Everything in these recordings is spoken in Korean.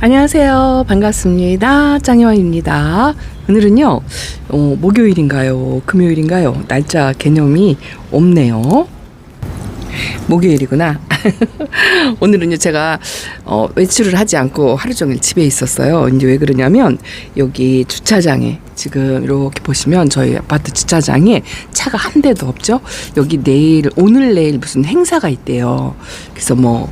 안녕하세요. 반갑습니다. 짱이와입니다. 오늘은요, 목요일인가요? 금요일인가요? 날짜 개념이 없네요. 목요일이구나. 오늘은요, 제가 외출을 하지 않고 하루 종일 집에 있었어요. 이제 왜 그러냐면 여기 주차장에 지금 이렇게 보시면 저희 아파트 주차장에 차가 한 대도 없죠. 여기 오늘 내일 무슨 행사가 있대요. 그래서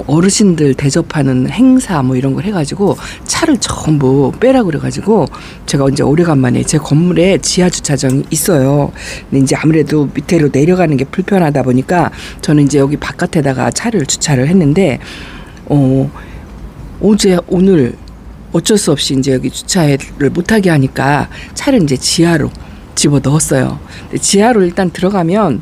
어르신들 대접하는 행사 이런 걸 해가지고 차를 전부 빼라 그래가지고 제가 이제 오래간만에 제 건물에 지하 주차장이 있어요. 근데 이제 아무래도 밑으로 내려가는 게 불편하다 보니까 저는 이제 여기 바깥에다가 차를 주차를 했는데 오늘 어쩔 수 없이 이제 여기 주차를 못하게 하니까 차를 이제 지하로 집어 넣었어요. 근데 지하로 일단 들어가면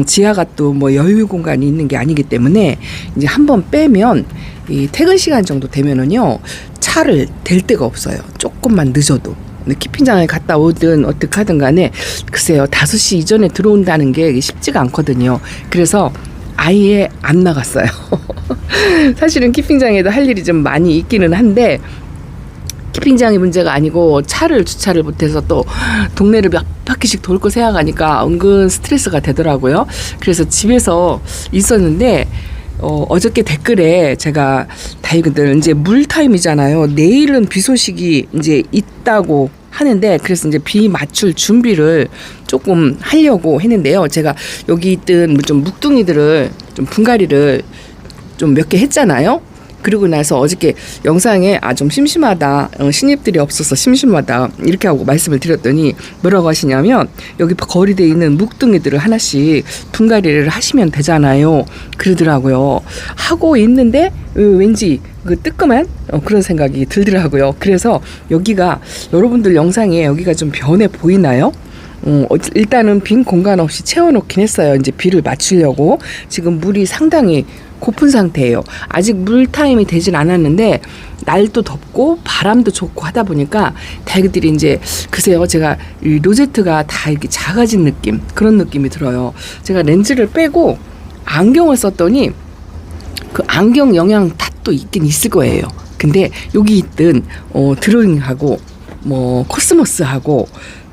지하가 또 여유 공간이 있는 게 아니기 때문에 이제 한번 빼면 이 퇴근 시간 정도 되면은요 차를 댈 데가 없어요. 조금만 늦어도. 키핑장에 갔다 오든 어떻게 하든 간에 글쎄요 5시 이전에 들어온다는 게 쉽지가 않거든요. 그래서 아예 안 나갔어요. 사실은 키핑장에도 할 일이 좀 많이 있기는 한데 키핑장이 문제가 아니고 주차를 못해서 또 동네를 몇 바퀴씩 돌 거 생각하니까 은근 스트레스가 되더라고요. 그래서 집에서 있었는데 어저께 댓글에 제가 다이근들 이제 물 타임이잖아요. 내일은 비 소식이 이제 있다고 하는데 그래서 이제 비 맞출 준비를 조금 하려고 했는데요. 제가 여기 있던 좀 묵둥이들을 좀 분갈이를 좀 몇 개 했잖아요. 그리고 나서 어저께 영상에 좀 심심하다, 신입들이 없어서 심심하다 이렇게 하고 말씀을 드렸더니 뭐라고 하시냐면 여기 거리대에 있는 묵둥이들을 하나씩 분갈이를 하시면 되잖아요 그러더라고요. 하고 있는데 왠지 그 뜨끔한 그런 생각이 들더라고요. 그래서 여기가 여러분들 영상에 여기가 좀 변해 보이나요? 일단은 빈 공간 없이 채워놓긴 했어요. 이제 비를 맞추려고. 지금 물이 상당히 고픈 상태예요. 아직 물 타임이 되진 않았는데 날도 덥고 바람도 좋고 하다 보니까 다이들이 이제 글쎄요 제가 이 로제트가 다 이렇게 작아진 느낌 그런 느낌이 들어요. 제가 렌즈를 빼고 안경을 썼더니 그 안경 영향 탓도 있긴 있을 거예요. 근데 여기 있던 드로잉하고 코스모스하고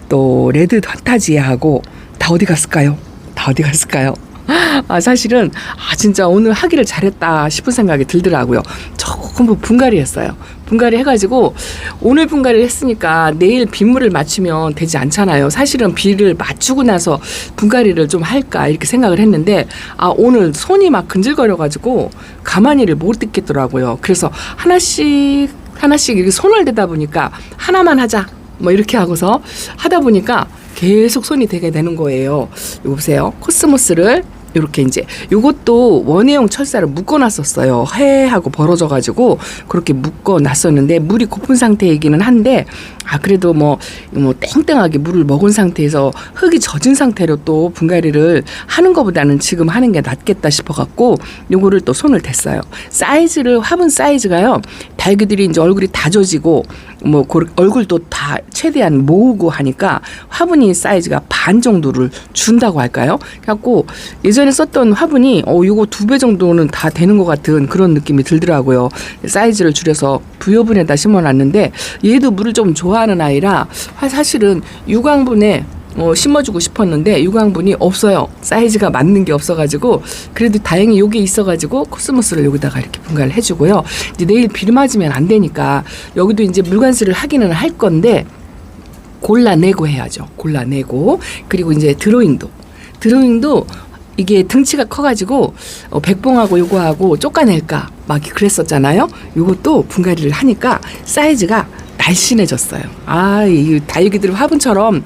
또 레드 판타지아하고 다 어디 갔을까요? 사실은 진짜 오늘 하기를 잘했다 싶은 생각이 들더라고요. 조금 분갈이 했어요. 분갈이 해가지고 오늘 분갈이를 했으니까 내일 빗물을 맞추면 되지 않잖아요. 사실은 비를 맞추고 나서 분갈이를 좀 할까 이렇게 생각을 했는데 오늘 손이 막 근질거려가지고 가만히를 못 있겠더라고요. 그래서 하나씩 이렇게 손을 대다 보니까 하나만 하자 이렇게 하고서 하다 보니까 계속 손이 되게 되는 거예요. 이거 보세요. 코스모스를 이렇게 이제 요것도 원예용 철사를 묶어놨었어요. 해하고 벌어져가지고 그렇게 묶어놨었는데 물이 고픈 상태이기는 한데 그래도 땡땡하게 물을 먹은 상태에서 흙이 젖은 상태로 또 분갈이를 하는 것보다는 지금 하는 게 낫겠다 싶어갖고 요거를 또 손을 댔어요. 화분 사이즈가요. 달기들이 이제 얼굴이 다 젖이고 얼굴도 다 최대한 모으고 하니까 화분이 사이즈가 반 정도를 준다고 할까요? 그래갖고 예전에 썼던 화분이 요거 2배 정도는 다 되는 것 같은 그런 느낌이 들더라고요. 사이즈를 줄여서 부여분에다 심어놨는데 얘도 물을 좀 좋아하는 아이라 사실은 유광분에 심어주고 싶었는데 유광분이 없어요. 사이즈가 맞는 게 없어가지고 그래도 다행히 요게 있어가지고 코스모스를 여기다가 이렇게 분갈을 해주고요. 이제 내일 비 맞으면 안 되니까 여기도 이제 물관수를 하기는 할 건데 골라내고 해야죠. 골라내고 그리고 이제 드로잉도 이게 등치가 커가지고 백봉하고 요거하고 쫓아낼까 막 그랬었잖아요. 요것도 분갈이를 하니까 사이즈가 날씬해졌어요. 이 다육이들 화분처럼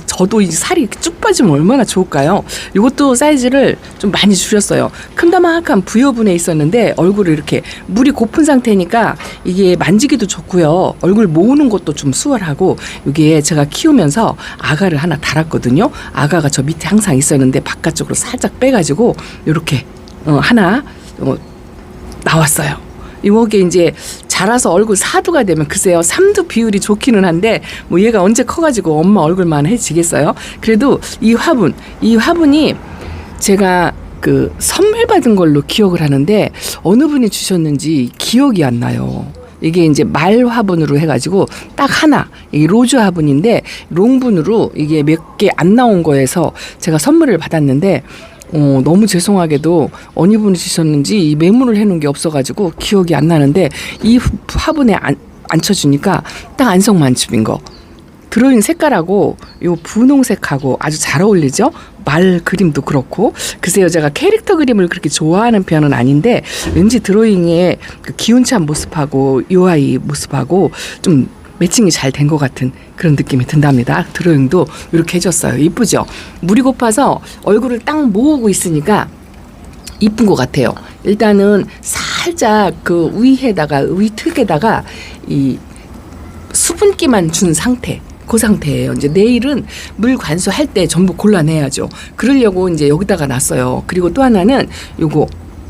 저도 이 살이 쭉 빠지면 얼마나 좋을까요? 이것도 사이즈를 좀 많이 줄였어요. 큼다막한 부여분에 있었는데 얼굴을 이렇게 물이 고픈 상태니까 이게 만지기도 좋고요. 얼굴 모으는 것도 좀 수월하고 이게 제가 키우면서 아가를 하나 달았거든요. 아가가 저 밑에 항상 있었는데 바깥쪽으로 살짝 빼가지고 이렇게 하나 나왔어요. 이게 이제 자라서 얼굴 4두가 되면 글쎄요 3두 비율이 좋기는 한데 얘가 언제 커가지고 엄마 얼굴만 해지겠어요. 그래도 이 화분이 제가 선물 받은 걸로 기억을 하는데 어느 분이 주셨는지 기억이 안 나요. 이게 이제 말 화분으로 해가지고 딱 하나, 이게 로즈 화분인데 롱분으로 이게 몇 개 안 나온 거에서 제가 선물을 받았는데 너무 죄송하게도 어느 분이 주셨는지 이 메모를 해놓은 게 없어가지고 기억이 안 나는데 이 화분에 앉혀주니까 딱 안성만춤인 거. 드로잉 색깔하고 요 분홍색하고 아주 잘 어울리죠? 말 그림도 그렇고. 글쎄요, 제가 캐릭터 그림을 그렇게 좋아하는 편은 아닌데 왠지 드로잉의 그 기운찬 모습하고 요 아이 모습하고 좀 매칭이 잘 된 것 같은 그런 느낌이 든답니다. 드로잉도 이렇게 해줬어요. 이쁘죠? 물이 고파서 얼굴을 딱 모으고 있으니까 이쁜 것 같아요. 일단은 살짝 그 위특에다가 이 수분기만 준 상태. 그 상태예요. 이제 내일은 물 관수할 때 전부 골라내야죠. 그러려고 이제 여기다가 놨어요. 그리고 또 하나는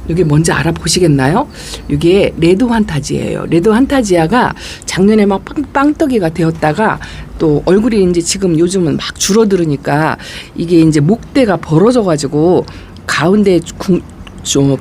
이게 뭔지 알아보시겠나요? 이게 레드 환타지예요. 레드 환타지아가 작년에 막 빵떡이가 되었다가 또 얼굴이 이제 지금 요즘은 막 줄어들으니까 이게 이제 목대가 벌어져가지고 가운데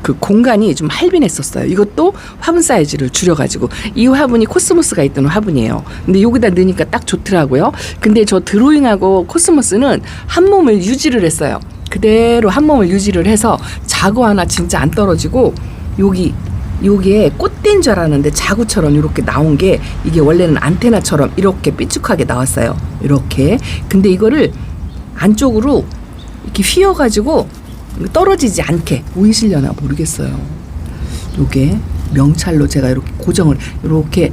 그 공간이 좀 할빈했었어요. 이것도 화분 사이즈를 줄여가지고 이 화분이 코스모스가 있던 화분이에요. 근데 여기다 넣으니까 딱 좋더라고요. 근데 저 드로잉하고 코스모스는 한 몸을 유지를 했어요. 그대로 한 몸을 유지를 해서 자구 하나 진짜 안 떨어지고 요게 꽃대인 줄 알았는데 자구처럼 이렇게 나온 게 이게 원래는 안테나처럼 이렇게 삐죽하게 나왔어요. 이렇게. 근데 이거를 안쪽으로 이렇게 휘어가지고 떨어지지 않게 보이시려나 모르겠어요. 요게 명찰로 제가 이렇게 고정을 이렇게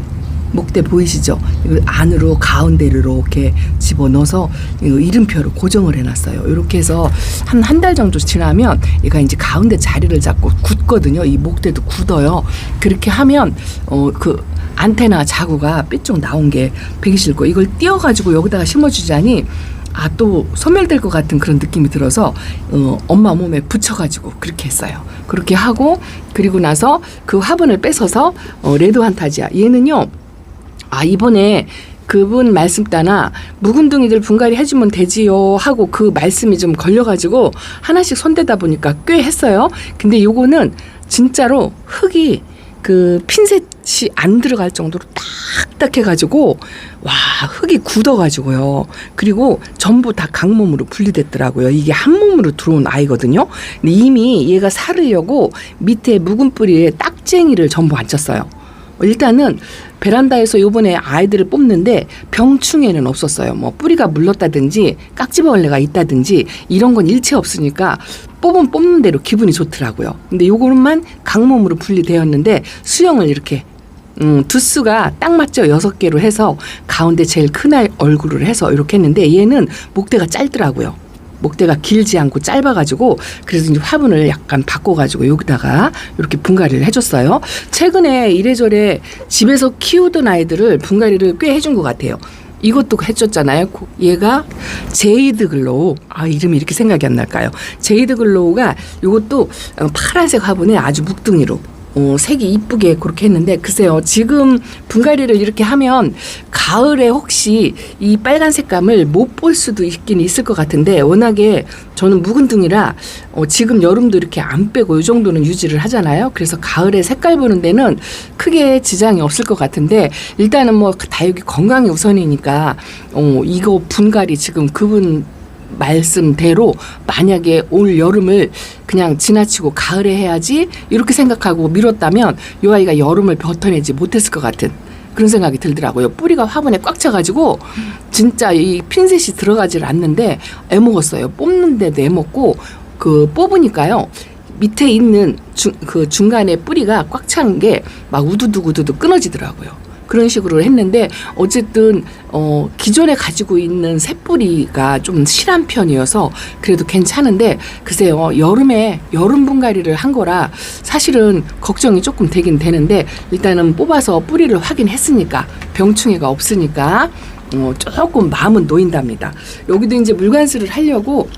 목대 보이시죠? 이걸 안으로 가운데를 이렇게 집어넣어서 이름표를 고정을 해놨어요. 이렇게 해서 한 달 정도 지나면 얘가 이제 가운데 자리를 잡고 굳거든요. 이 목대도 굳어요. 그렇게 하면 그 안테나 자구가 삐쭉 나온 게 배기 싫고 이걸 띄워가지고 여기다가 심어주자니 또 소멸될 것 같은 그런 느낌이 들어서 엄마 몸에 붙여가지고 그렇게 했어요. 그렇게 하고 그리고 나서 그 화분을 뺏어서 레드 환타지아 얘는요. 이번에 그분 말씀 따나 묵은둥이들 분갈이 해주면 되지요 하고 그 말씀이 좀 걸려가지고 하나씩 손대다 보니까 꽤 했어요. 근데 요거는 진짜로 흙이 그 핀셋이 안 들어갈 정도로 딱딱해가지고 흙이 굳어가지고요. 그리고 전부 다 강몸으로 분리됐더라고요. 이게 한 몸으로 들어온 아이거든요. 근데 이미 얘가 살으려고 밑에 묵은 뿌리에 딱쟁이를 전부 앉혔어요. 일단은 베란다에서 요번에 아이들을 뽑는데 병충해는 없었어요. 뭐 뿌리가 물렀다든지 깍지벌레가 있다든지 이런 건 일체 없으니까 뽑는 대로 기분이 좋더라고요. 근데 요거만 강몸으로 분리되었는데 수영을 이렇게 두수가 딱 맞죠. 6개로 해서 가운데 제일 큰 아이 얼굴을 해서 이렇게 했는데 얘는 목대가 짧더라고요. 목대가 길지 않고 짧아가지고 그래서 이제 화분을 약간 바꿔가지고 여기다가 이렇게 분갈이를 해줬어요. 최근에 이래저래 집에서 키우던 아이들을 분갈이를 꽤 해준 것 같아요. 이것도 해줬잖아요. 얘가 제이드 글로우. 이름이 이렇게 생각이 안 날까요? 제이드 글로우가 이것도 파란색 화분에 아주 묵둥이로 색이 이쁘게 그렇게 했는데 글쎄요. 지금 분갈이를 이렇게 하면 가을에 혹시 이 빨간 색감을 못 볼 수도 있긴 있을 것 같은데 워낙에 저는 묵은둥이라 지금 여름도 이렇게 안 빼고 이 정도는 유지를 하잖아요. 그래서 가을에 색깔 보는 데는 크게 지장이 없을 것 같은데 일단은 뭐 다육이 건강이 우선이니까 이거 분갈이 지금 그분 말씀대로 만약에 올 여름을 그냥 지나치고 가을에 해야지 이렇게 생각하고 미뤘다면 이 아이가 여름을 버텨내지 못했을 것 같은 그런 생각이 들더라고요. 뿌리가 화분에 꽉 차가지고 진짜 이 핀셋이 들어가질 않는데 애먹었어요. 뽑는데도 애먹고 그 뽑으니까요. 밑에 있는 그 중간에 뿌리가 꽉 찬 게 막 우두둑 끊어지더라고요. 그런 식으로 했는데 어쨌든 기존에 가지고 있는 새뿌리가 좀 실한 편이어서 그래도 괜찮은데 글쎄요. 여름에 여름 분갈이를 한 거라 사실은 걱정이 조금 되긴 되는데 일단은 뽑아서 뿌리를 확인했으니까 병충해가 없으니까 조금 마음은 놓인답니다. 여기도 이제 물관수를 하려고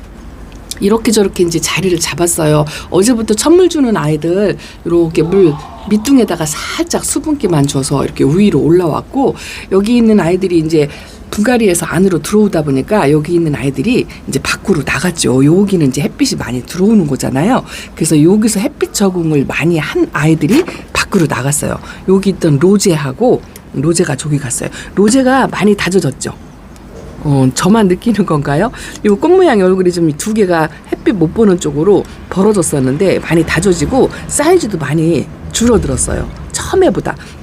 이렇게 저렇게 이제 자리를 잡았어요. 어제부터 첫물 주는 아이들 이렇게 물 밑둥에다가 살짝 수분기만 줘서 이렇게 위로 올라왔고 여기 있는 아이들이 이제 분갈이에서 안으로 들어오다 보니까 여기 있는 아이들이 이제 밖으로 나갔죠. 여기는 이제 햇빛이 많이 들어오는 거잖아요. 그래서 여기서 햇빛 적응을 많이 한 아이들이 밖으로 밖으로 나갔어요. 여기 있던 로제가 저기 갔어요. 로제가 많이 다져졌죠. 저만 느끼는 건가요? 이 꽃 모양의 얼굴이 좀 두 개가 햇빛 못 보는 쪽으로 벌어졌었는데 많이 다져지고 사이즈도 많이 줄어들었어요.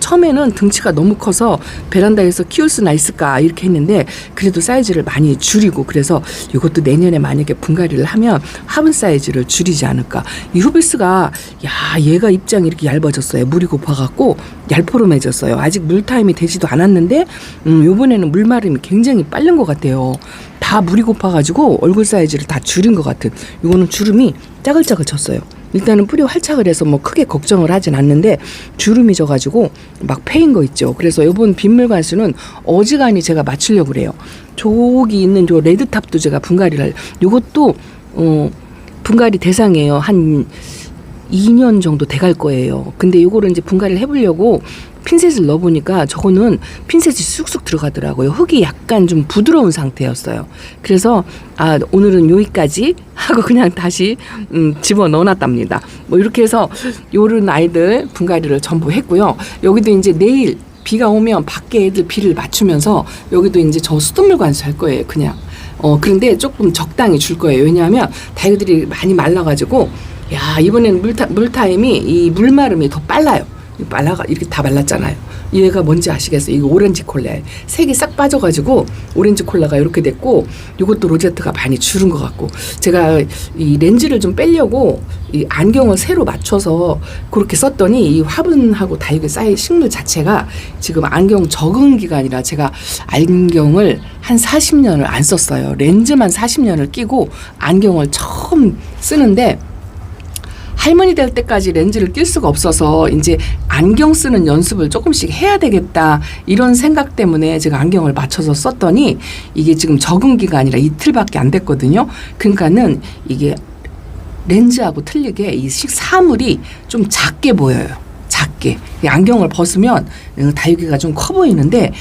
처음에는 등치가 너무 커서 베란다에서 키울 수나 있을까 이렇게 했는데 그래도 사이즈를 많이 줄이고 그래서 이것도 내년에 만약에 분갈이를 하면 화분 사이즈를 줄이지 않을까. 이 후비스가 얘가 입장이 이렇게 얇아졌어요. 물이 고파갖고 얄포름해졌어요. 아직 물 타임이 되지도 않았는데 요번에는 물 마름이 굉장히 빠른 것 같아요. 다 물이 고파가지고 얼굴 사이즈를 다 줄인 것 같은. 이거는 주름이 짜글짜글 쳤어요. 일단은 뿌리 활착을 해서 뭐 크게 걱정을 하진 않는데 주름이 져가지고 막 패인 거 있죠. 그래서 이번 빗물 관수는 어지간히 제가 맞추려고 그래요. 저기 있는 저 레드탑도 제가 분갈이를 요것도 분갈이 대상이에요. 한 2년 정도 돼갈 거예요. 근데 요거를 이제 분갈이를 해보려고 핀셋을 넣어보니까 저거는 핀셋이 쑥쑥 들어가더라고요. 흙이 약간 좀 부드러운 상태였어요. 그래서 오늘은 여기까지 하고 그냥 다시 집어 넣어놨답니다. 뭐 이렇게 해서 요런 아이들 분갈이를 전부 했고요. 여기도 이제 내일 비가 오면 밖에 애들 비를 맞추면서 여기도 이제 저 수돗물 관수할 거예요. 그냥 그런데 조금 적당히 줄 거예요. 왜냐하면 다이들이 많이 말라가지고 이번에는 물타임이 이 물마름이 더 빨라요. 말라가 이렇게 다 말랐잖아요. 얘가 뭔지 아시겠어요? 이거 오렌지 콜라예요. 색이 싹 빠져가지고 오렌지 콜라가 이렇게 됐고, 이것도 로제트가 많이 줄은 것 같고, 제가 이 렌즈를 좀 빼려고 이 안경을 새로 맞춰서 그렇게 썼더니 이 화분하고 다육이 쌓인 식물 자체가 지금 안경 적응 기간이라 제가 안경을 한 40년을 안 썼어요. 렌즈만 40년을 끼고 안경을 처음 쓰는데 할머니 될 때까지 렌즈를 낄 수가 없어서 이제 안경 쓰는 연습을 조금씩 해야 되겠다 이런 생각 때문에 제가 안경을 맞춰서 썼더니 이게 지금 적응 기간이라 이틀밖에 안 됐거든요. 그러니까는 이게 렌즈하고 틀리게 이 사물이 좀 작게 보여요. 작게. 이 안경을 벗으면 다육이가 좀 커 보이는데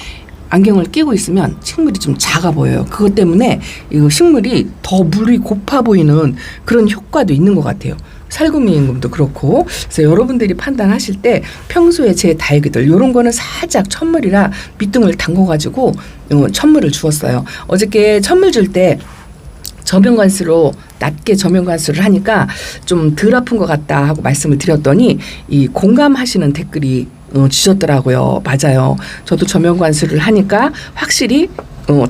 안경을 끼고 있으면 식물이 좀 작아 보여요. 그것 때문에 이 식물이 더 물이 고파 보이는 그런 효과도 있는 것 같아요. 살구미 임금도 그렇고. 그래서 여러분들이 판단하실 때 평소에 제 다육이들 이런 거는 살짝 천물이라 밑둥을 담궈가지고 천물을 주었어요. 어저께 천물 줄 때 저면관수로 낮게 저면관수를 하니까 좀 덜 아픈 것 같다 하고 말씀을 드렸더니 이 공감하시는 댓글이 주셨더라고요. 맞아요. 저도 저면관수를 하니까 확실히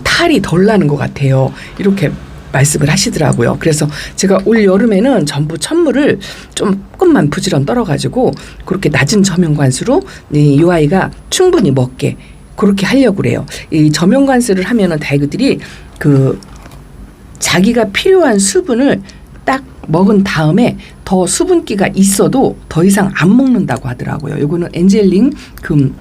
탈이 덜 나는 것 같아요. 이렇게 말씀을 하시더라고요. 그래서 제가 올 여름에는 전부 천물을 조금만 부지런 떨어가지고 그렇게 낮은 저면관수로 이 아이가 충분히 먹게 그렇게 하려고 그래요. 이 저면관수를 하면은 다육이들이 그 자기가 필요한 수분을 딱 먹은 다음에 더 수분기가 있어도 더 이상 안 먹는다고 하더라고요. 요거는 엔젤링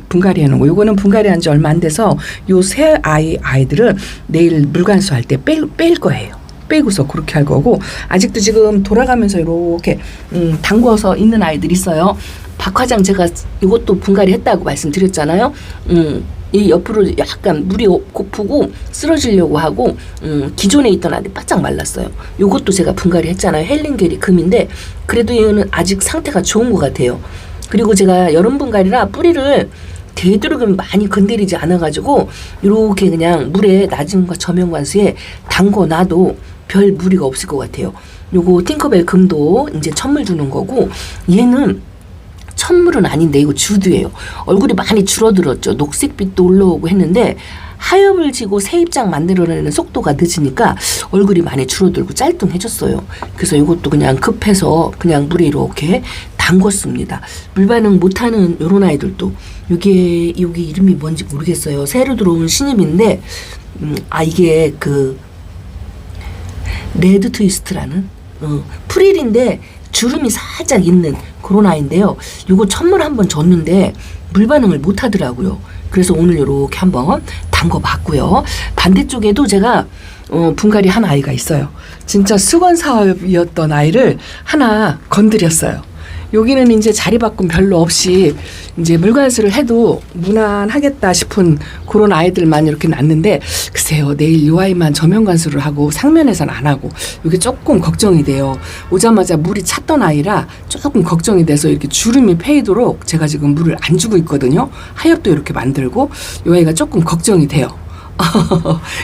분갈이 해놓은 거. 요거는 분갈이 한 지 얼마 안 돼서 요 새 아이들은 내일 물관수 할 때 뺄 거예요. 빼고서 그렇게 할 거고, 아직도 지금 돌아가면서 이렇게 담궈서 있는 아이들 있어요. 박화장 제가 이것도 분갈이 했다고 말씀드렸잖아요. 이 옆으로 약간 물이 고프고 쓰러지려고 하고 기존에 있던 아이들이 바짝 말랐어요. 요것도 제가 분갈이 했잖아요. 헬링게리 금인데 그래도 얘는 아직 상태가 좋은 것 같아요. 그리고 제가 여름 분갈이라 뿌리를 되도록이면 많이 건드리지 않아가지고 이렇게 그냥 물에 낮은 저면관수에 담궈놔도 별 무리가 없을 것 같아요. 요거 팅커벨 금도 이제 천물 주는 거고, 얘는 천물은 아닌데 이거 주두예요. 얼굴이 많이 줄어들었죠. 녹색빛도 올라오고 했는데 하엽을 지고 새 입장 만들어내는 속도가 늦으니까 얼굴이 많이 줄어들고 짤뚱해졌어요. 그래서 이것도 그냥 급해서 그냥 물에 이렇게 담궜습니다. 물 반응 못하는 요런 아이들도 여기 이름이 뭔지 모르겠어요. 새로 들어온 신입인데 이게 그 레드 트위스트라는 프릴인데 주름이 살짝 있는 그런 아이인데요. 요거 천물 한번 줬는데 물 반응을 못 하더라고요. 그래서 오늘 요렇게 한번 담궈 봤고요. 반대쪽에도 제가 분갈이 한 아이가 있어요. 진짜 수건 사업이었던 아이를 하나 건드렸어요. 여기는 이제 자리 바꿈 별로 없이 이제 물관수를 해도 무난하겠다 싶은 그런 아이들만 이렇게 놨는데, 글쎄요, 내일 이 아이만 저면관수를 하고 상면에서는 안 하고 이게 조금 걱정이 돼요. 오자마자 물이 찼던 아이라 조금 걱정이 돼서 이렇게 주름이 패이도록 제가 지금 물을 안 주고 있거든요. 하엽도 이렇게 만들고 이 아이가 조금 걱정이 돼요.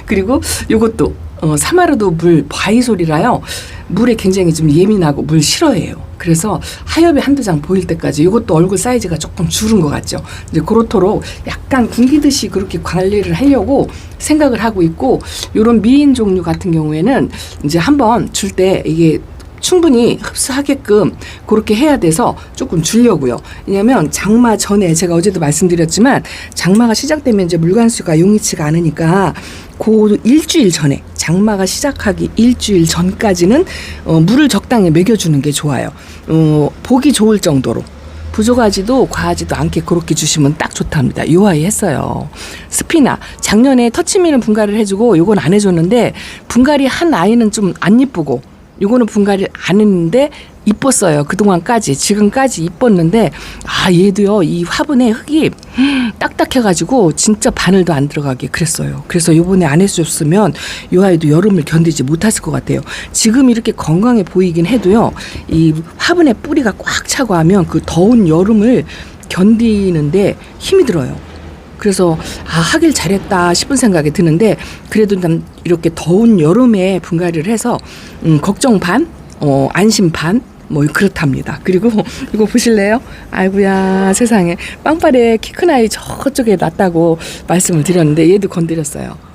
그리고 요것도 사마르도 물 바이솔이라요. 물에 굉장히 좀 예민하고 물 싫어해요. 그래서 하엽이 한두 장 보일 때까지 이것도 얼굴 사이즈가 조금 줄은 것 같죠. 이제 그렇도록 약간 굶기듯이 그렇게 관리를 하려고 생각을 하고 있고, 요런 미인 종류 같은 경우에는 이제 한번 줄 때 이게 충분히 흡수하게끔 그렇게 해야 돼서 조금 주려고요. 왜냐하면 장마 전에 제가 어제도 말씀드렸지만 장마가 시작되면 이제 물관수가 용이치가 않으니까 그 일주일 전에, 장마가 시작하기 일주일 전까지는 물을 적당히 먹여주는 게 좋아요. 보기 좋을 정도로. 부족하지도 과하지도 않게 그렇게 주시면 딱 좋답니다. 요 아이 했어요. 스피나 작년에 터치미는 분갈이를 해주고 요건 안 해줬는데, 분갈이 한 아이는 좀 안 이쁘고 요거는 분갈이를 안 했는데 이뻤어요. 그동안까지, 지금까지 이뻤는데, 얘도요, 이 화분에 흙이 딱딱해가지고 진짜 바늘도 안 들어가게 그랬어요. 그래서 요번에 안 해줬으면 요 아이도 여름을 견디지 못했을 것 같아요. 지금 이렇게 건강해 보이긴 해도요, 이 화분에 뿌리가 꽉 차고 하면 그 더운 여름을 견디는데 힘이 들어요. 그래서 하길 잘했다 싶은 생각이 드는데, 그래도 난 이렇게 더운 여름에 분갈이를 해서 걱정 반, 안심 반, 뭐 그렇답니다. 그리고 이거 보실래요? 아이고야 세상에, 빵빠레 키 큰 아이 저쪽에 놨다고 말씀을 드렸는데 얘도 건드렸어요.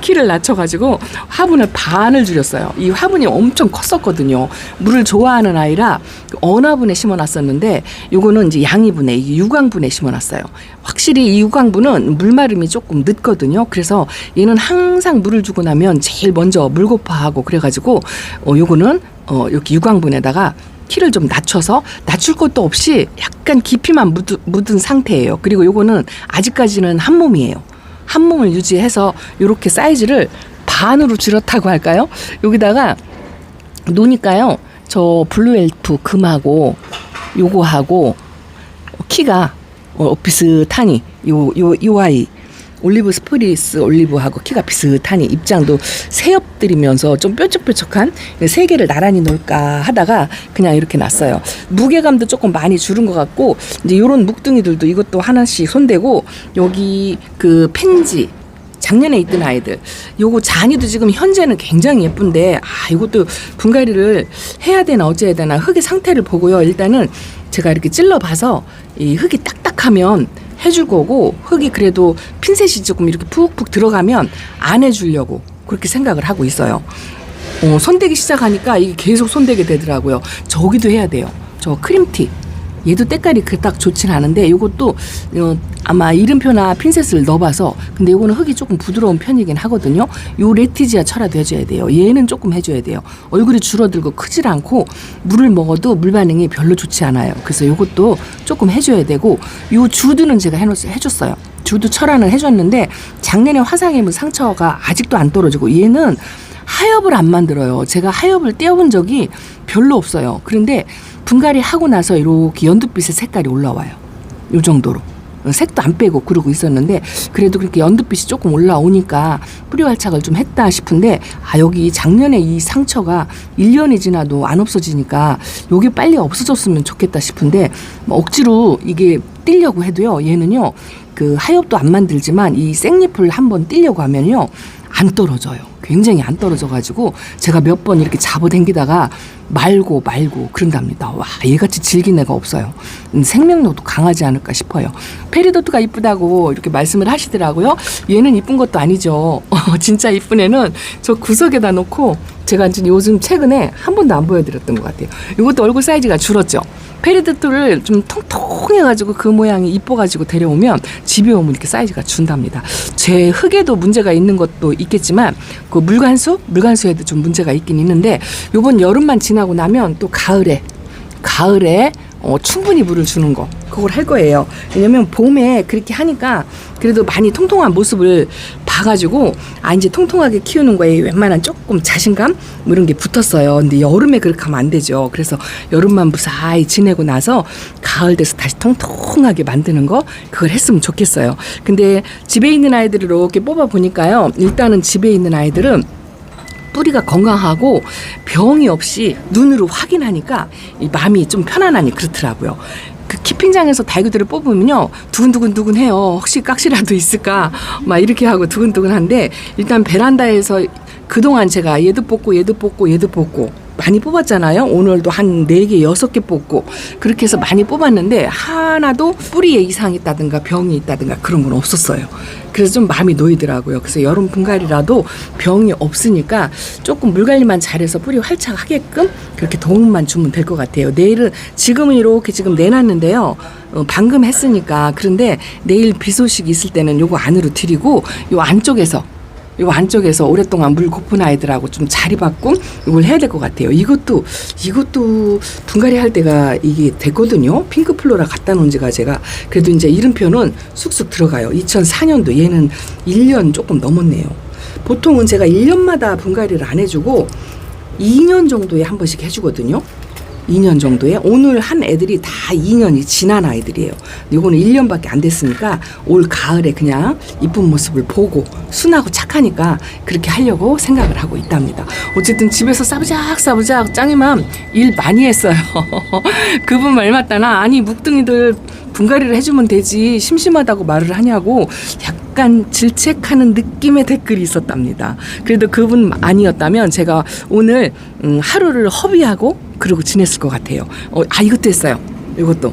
키를 낮춰가지고 화분을 반을 줄였어요. 이 화분이 엄청 컸었거든요. 물을 좋아하는 아이라 언화분에 심어놨었는데, 요거는 이제 양이분에, 이게 유광분에 심어놨어요. 확실히 이 유광분은 물마름이 조금 늦거든요. 그래서 얘는 항상 물을 주고 나면 제일 먼저 물고파하고 그래가지고 요거는 이렇게 유광분에다가 키를 좀 낮춰서, 낮출 것도 없이 약간 깊이만 묻은 상태예요. 그리고 요거는 아직까지는 한 몸이에요. 한 몸을 유지해서 이렇게 사이즈를 반으로 줄였다고 할까요? 여기다가 놓으니까요, 저 블루엘프 금하고 요거하고 키가 비슷하니 요 아이 올리브 스프리스 올리브하고 키가 비슷하니 입장도 새엎드리면서 좀 뾰족뾰족한 세 개를 나란히 놓을까 하다가 그냥 이렇게 놨어요. 무게감도 조금 많이 줄은 것 같고, 이제 요런 묵둥이들도 이것도 하나씩 손대고, 여기 그 펜지 작년에 있던 아이들, 요거 잔이도 지금 현재는 굉장히 예쁜데, 이것도 분갈이를 해야 되나 어째야 되나 흙의 상태를 보고요. 일단은 제가 이렇게 찔러봐서 이 흙이 딱딱하면 해줄 거고, 흙이 그래도 핀셋이 조금 이렇게 푹푹 들어가면 안 해주려고 그렇게 생각을 하고 있어요. 손대기 시작하니까 이게 계속 손대게 되더라고요. 저기도 해야 돼요. 저 크림티, 얘도 때깔이 그닥 좋진 않은데, 이것도 아마 이름표나 핀셋을 넣어봐서, 근데 이거는 흙이 조금 부드러운 편이긴 하거든요. 요 레티지아 철화도 해줘야 돼요. 얘는 조금 해줘야 돼요. 얼굴이 줄어들고 크질 않고 물을 먹어도 물 반응이 별로 좋지 않아요. 그래서 요것도 조금 해줘야 되고, 요 주드는 제가 해줬어요. 주드 철화는 해줬는데 작년에 화상 입은 상처가 아직도 안 떨어지고, 얘는 하엽을 안 만들어요. 제가 하엽을 떼어본 적이 별로 없어요. 그런데 분갈이 하고 나서 이렇게 연두빛의 색깔이 올라와요. 요 정도로. 색도 안 빼고 그러고 있었는데, 그래도 그렇게 연두빛이 조금 올라오니까 뿌리 활착을 좀 했다 싶은데, 여기 작년에 이 상처가 1년이 지나도 안 없어지니까 요게 빨리 없어졌으면 좋겠다 싶은데, 억지로 이게 떼려고 해도요, 얘는요, 그 하엽도 안 만들지만 이 생잎을 한번 떼려고 하면요, 안 떨어져요. 굉장히 안 떨어져가지고 제가 몇 번 이렇게 잡아당기다가 말고 그런답니다. 와, 얘같이 질긴 애가 없어요. 생명력도 강하지 않을까 싶어요. 페리도트가 이쁘다고 이렇게 말씀을 하시더라고요. 얘는 이쁜 것도 아니죠. 진짜 이쁜 애는 저 구석에다 놓고 제가 이제 요즘 최근에 한 번도 안 보여드렸던 것 같아요. 이것도 얼굴 사이즈가 줄었죠. 페리도트를 좀 통통해가지고 그 모양이 이뻐가지고 데려오면 집에 오면 이렇게 사이즈가 준답니다. 제 흙에도 문제가 있는 것도 있겠지만 그 물관수에도 좀 문제가 있긴 있는데, 요번 여름만 지나고 나면 또 가을에 충분히 물을 주는 그걸 할 거예요. 왜냐면 봄에 그렇게 하니까 그래도 많이 통통한 모습을 봐가지고 이제 통통하게 키우는 거에 웬만한 조금 자신감 뭐 이런 게 붙었어요. 근데 여름에 그렇게 하면 안 되죠. 그래서 여름만 무사히 지내고 나서 가을 돼서 다시 통통하게 만드는 거 그걸 했으면 좋겠어요. 근데 집에 있는 아이들을 이렇게 뽑아 보니까요. 일단은 집에 있는 아이들은 뿌리가 건강하고 병이 없이 눈으로 확인하니까 이 마음이 좀 편안하니 그렇더라고요. 그 키핑장에서 달구들을 뽑으면요 두근두근두근해요. 혹시 깍지라도 있을까 막 이렇게 하고 두근두근한데 일단 베란다에서 그동안 제가 얘도 뽑고 많이 뽑았잖아요. 오늘도 한 4개, 6개 뽑고 그렇게 해서 많이 뽑았는데 하나도 뿌리에 이상이 있다든가 병이 있다든가 그런 건 없었어요. 그래서 좀 마음이 놓이더라고요. 그래서 여름 분갈이라도 병이 없으니까 조금 물관리만 잘해서 뿌리 활착하게끔 그렇게 도움만 주면 될 것 같아요. 내일은 지금은 이렇게 지금 내놨는데요. 방금 했으니까 그런데 내일 비 소식 있을 때는 요거 안으로 드리고 요 안쪽에서 오랫동안 물 고픈 아이들하고 좀 자리 바꿈 이걸 해야 될 것 같아요. 이것도 분갈이 할 때가 이게 됐거든요. 핑크 플로라 갖다 놓은 지가 제가 그래도 이제 이름표는 쑥쑥 들어가요. 2004년도 얘는 1년 조금 넘었네요. 보통은 제가 1년마다 분갈이를 안 해주고 2년 정도에 한 번씩 해주거든요. 2년 정도에 오늘 한 애들이 다 2년이 지난 아이들이에요. 이거는 1년밖에 안 됐으니까 올 가을에 그냥 이쁜 모습을 보고 순하고 착하니까 그렇게 하려고 생각을 하고 있답니다. 어쨌든 집에서 싸부작 짱이맘 일 많이 했어요. 그분 말 맞다나 아니 묵둥이들 분갈이를 해주면 되지 심심하다고 말을 하냐고 약간 질책하는 느낌의 댓글이 있었답니다. 그래도 그분 아니었다면 제가 오늘 하루를 허비하고 그러고 지냈을 것 같아요. 이것도 했어요. 이것도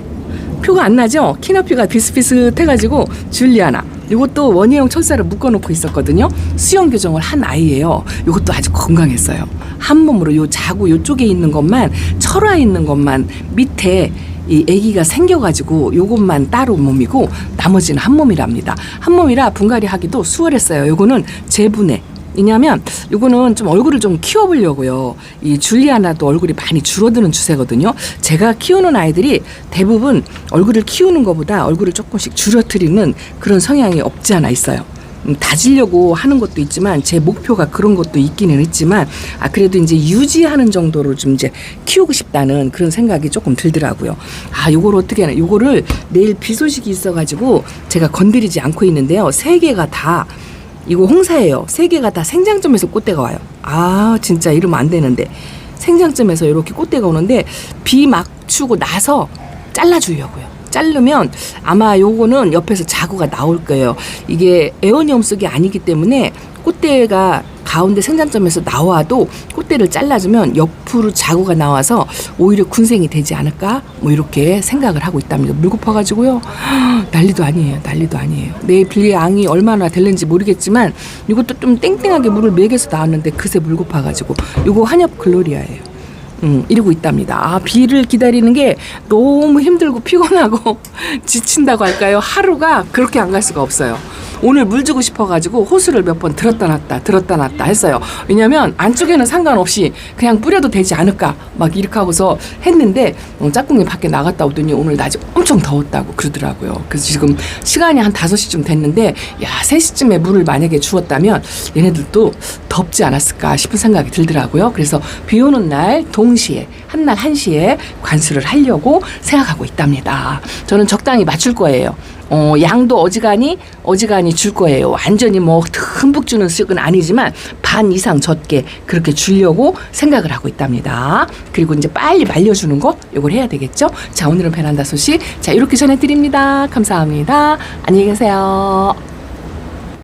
표가 안 나죠? 키높이가 비슷비슷해가지고 줄리아나 이것도 원예형 철사를 묶어놓고 있었거든요. 수영 교정을 한 아이예요. 이것도 아주 건강했어요. 한 몸으로 요 자구 요쪽에 있는 것만 철화 있는 것만 밑에 이 아기가 생겨가지고 요것만 따로 몸이고 나머지는 한 몸이랍니다. 한 몸이라 분갈이 하기도 수월했어요. 요거는 재분해. 왜냐하면 요거는 좀 얼굴을 좀 키워보려고요. 이 줄리아나도 얼굴이 많이 줄어드는 추세거든요. 제가 키우는 아이들이 대부분 얼굴을 키우는 것보다 얼굴을 조금씩 줄여뜨리는 그런 성향이 없지 않아 있어요. 다지려고 하는 것도 있지만 제 목표가 그런 것도 있기는 있지만 그래도 이제 유지하는 정도로 좀 이제 키우고 싶다는 그런 생각이 조금 들더라고요. 요걸 어떻게 하나 요거를 내일 비 소식이 있어가지고 제가 건드리지 않고 있는데요. 3개가 다 이거 홍사예요. 3개가 다 생장점에서 꽃대가 와요. 진짜 이러면 안 되는데 생장점에서 이렇게 꽃대가 오는데 비 맞추고 나서 잘라주려고요. 자르면 아마 요거는 옆에서 자구가 나올 거예요. 이게 에어니엄 속이 아니기 때문에 꽃대가 가운데 생장점에서 나와도 꽃대를 잘라주면 옆으로 자구가 나와서 오히려 군생이 되지 않을까 뭐 이렇게 생각을 하고 있답니다. 물 고파가지고요 난리도 아니에요. 내일 빌리의 양이 얼마나 될는지 모르겠지만 이것도 좀 땡땡하게 물을 먹여서 나왔는데 그새 물 고파가지고 이거 한엽 글로리아예요. 이러고 있답니다. 비를 기다리는 게 너무 힘들고 피곤하고 지친다고 할까요? 하루가 그렇게 안 갈 수가 없어요. 오늘 물 주고 싶어가지고 호수를 몇 번 들었다 놨다 했어요. 왜냐면 안쪽에는 상관없이 그냥 뿌려도 되지 않을까 막 이렇게 하고서 했는데 짝꿍이 밖에 나갔다 오더니 오늘 낮이 엄청 더웠다고 그러더라고요. 그래서 지금 시간이 한 5시쯤 됐는데 3시쯤에 물을 만약에 주었다면 얘네들도 덥지 않았을까 싶은 생각이 들더라고요. 그래서 비 오는 날 동시에 한날 1시에 관수를 하려고 생각하고 있답니다. 저는 적당히 맞출 거예요. 양도 어지간히 줄 거예요. 완전히 뭐 듬뿍 주는 쓱은 아니지만 반 이상 적게 그렇게 주려고 생각을 하고 있답니다. 그리고 이제 빨리 말려주는 거 이걸 해야 되겠죠. 자, 오늘은 베란다 소식 이렇게 전해드립니다. 감사합니다. 안녕히 계세요.